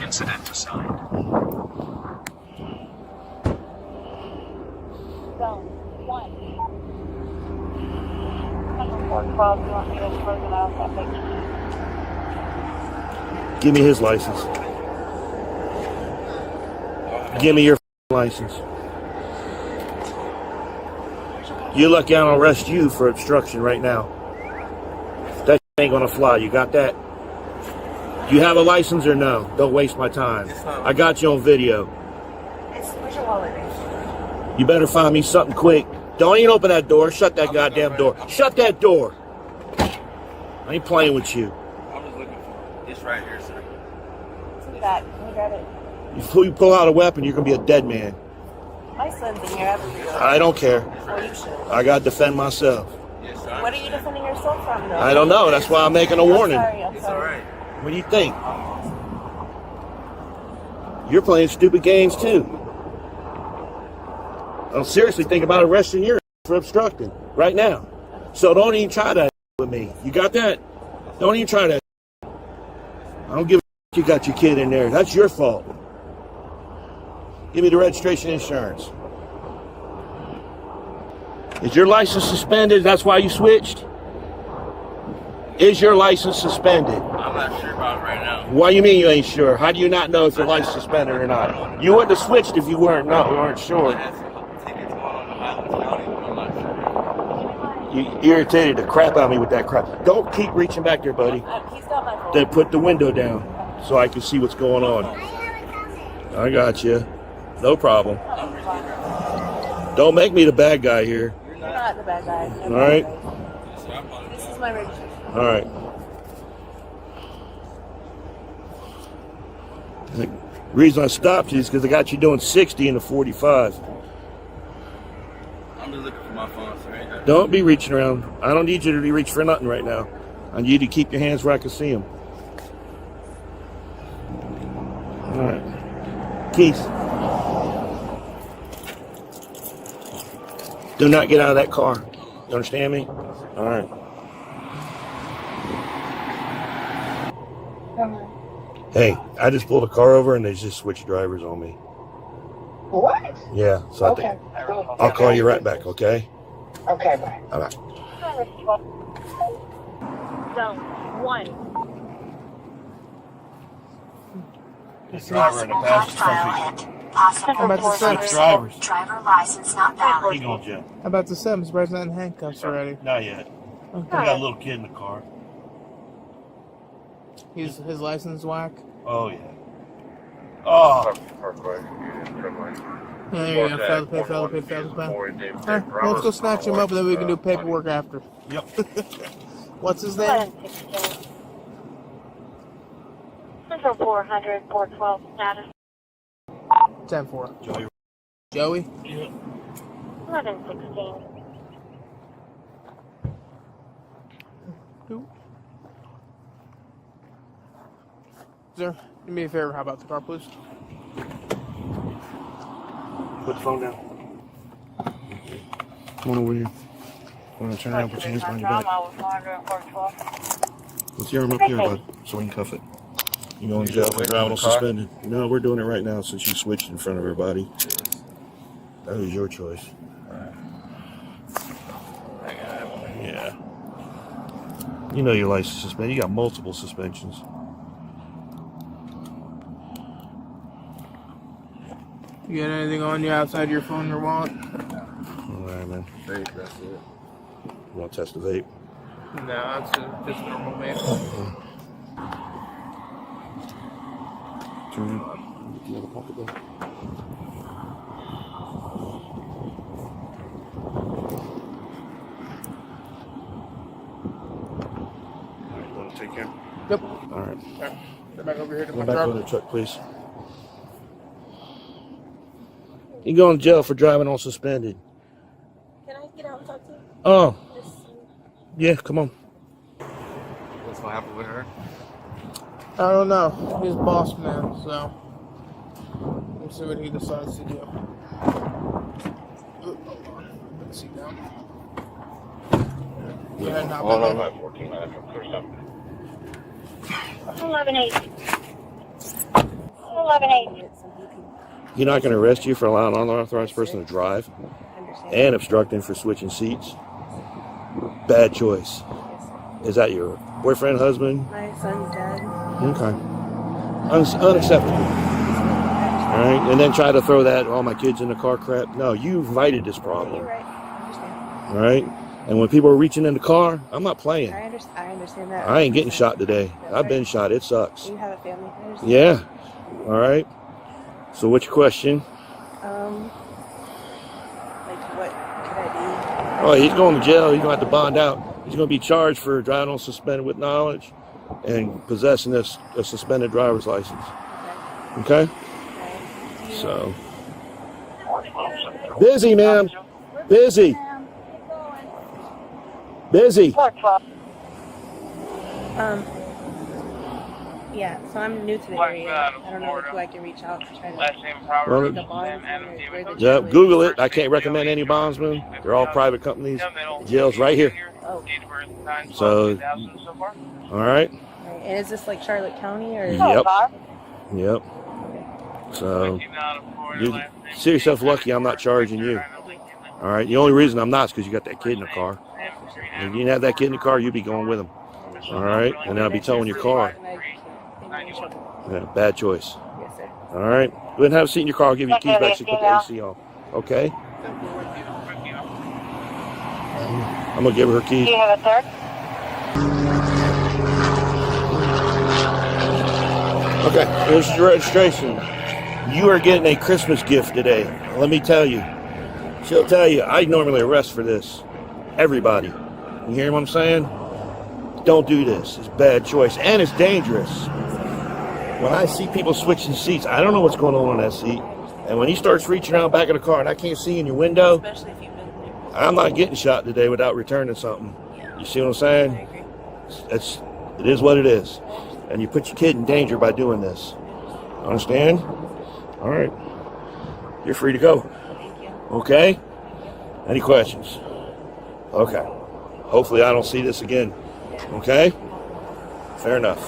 Incident assigned. Zone 1. Number 412, you want me to close it out that picture? Give me his license. Give me your license. You're lucky I don't arrest you for obstruction right now. That ain't gonna fly. You got that? You have a license or no? Don't waste my time. I got you on video. Where's your wallet? You better find me something quick. Don't even open that door. Shut that goddamn door. Shut that door. I ain't playing with you. I'm just looking for it. It's right here, sir. Take that. Can you grab it? If you pull out a weapon, you're gonna be a dead man. My son's in here everywhere. I don't care. Well, you should. I gotta defend myself. Yes, sir. What are you defending yourself from, though? I don't know. That's why I'm making a warning. I'm It's sorry. alright. What do you think? You're playing stupid games too. I'm seriously thinking about arresting you for obstructing right now. So don't even try that with me. You got that? Don't even try that. I don't give a you got your kid in there. That's your fault. Give me the registration insurance. Is your license suspended? That's why you switched? Is your license suspended? I'm not sure about it right now. Why you mean you ain't sure? How do you not know if your license is suspended or not? You wouldn't have switched if you weren't sure. I had some tickets on the Highlands County, but I'm not sure. You irritated the crap out of me with that crap. Don't keep reaching back there, buddy. He's got my phone. Then put the window down so I can see what's going on. I got you. No problem. Don't make me the bad guy here. You're not the bad guy. All right. This is my registration. All right. The reason I stopped you is because I got you doing 60 in a 45. I'm just looking for my phone, sir. Ain't nothing. Don't be reaching around. I don't need you to reach for nothing right now. I need you to keep your hands where I can see them. All right. Keith. Do not get out of that car. You understand me? All right. Hey, I just pulled a car over and they just switched drivers on me. What? Yeah, so I think I'll call you right back, okay? Okay, bye. All right. Zone 1. This driver in the passenger front I'm about to say, seat. Drivers. Driver license not valid. He going to jail. I'm about to say, I'm surprised not in handcuffs already. Not yet. We Okay. got a little kid in the car. His license whack. Oh, yeah. Oh, There you go. Fail the pay. Alright, well, let's go snatch him up and then we can do paperwork after. yep. What's his name? 400, 412 status. 10-4. Joey. Joey? 1116. Who? Sir, do me a favor. How about the car, please? Put the phone down. Come on over here. I'm going to turn around, put your hands behind your back. Let's your arm up here, bud, so we can cuff it. You going to jail for driving on suspended. No, we're doing it right now since you switched in front of everybody. That was your choice. Yeah. You know your license is suspended. You got multiple suspensions. You got anything on you outside your phone or wallet? All right, man. That's it. You want to test the vape? No, that's just normal, man. Turn it. Get the other pocket there. All right, you want to take care? Yep. All right. Alright, get back over here to Go my back to truck. the truck, please. You going to jail for driving on suspended. Can I get out and talk to you? Oh. Yeah, come on. What's gonna happen with her? I don't know. He's boss man, so we'll see what he decides to do. Hold on. Put the seat down. Go ahead and hop Hold in on, there. 14 minutes. Clear stop. 11-8. 11-8. You're not going to arrest you for allowing an unauthorized person to drive and obstructing for switching seats. Bad choice. Is that your boyfriend, husband? My son's dad. Okay. Unacceptable. All right. And then try to throw that, all my kids in the car crap. No, you invited this problem. You're right. I understand. All right. And when people are reaching in the car, I'm not playing. I understand that. I ain't getting shot today. I've been shot. It sucks. You have a family. I understand. Yeah. All right. So what's your question? Like what could I do? Oh, he's going to jail. He's going to have to bond out. He's going to be charged for driving on suspended with knowledge and possessing a suspended driver's license. Okay? So. Busy, ma'am. Busy. Busy. Yeah, so I'm new to the area. I don't know who I can reach out to try to Well, the bonds. yeah, Google it. I can't recommend any bondsmen. They're all private companies. The jail's right here. Oh. So, all right. And is this like Charlotte County or? Yep. Yep. So, you see yourself lucky I'm not charging you. All right. The only reason I'm not is because you got that kid in the car. If you didn't have that kid in the car, you'd be going with him. All right. And then I'll be towing your car. Yeah, bad choice. Yes, sir. All right. Go ahead and have a seat in your car. I'll give you the keys back so you put the AC on. Okay? I'm going to give her her keys. Do you have a third? Okay, here's your registration. You are getting a Christmas gift today. Let me tell you. She'll tell you, I normally arrest for this. Everybody. You hear what I'm saying? Don't do this. It's a bad choice. And it's dangerous. When I see people switching seats, I don't know what's going on that seat. And when he starts reaching around back of the car and I can't see in your window, Especially if you've been there. I'm not getting shot today without returning something. You see what I'm saying? I agree. It is what it is. And you put your kid in danger by doing this. Understand? All right. You're free to go. Thank you. Okay? Any questions? Okay. Hopefully I don't see this again. Okay? Fair enough.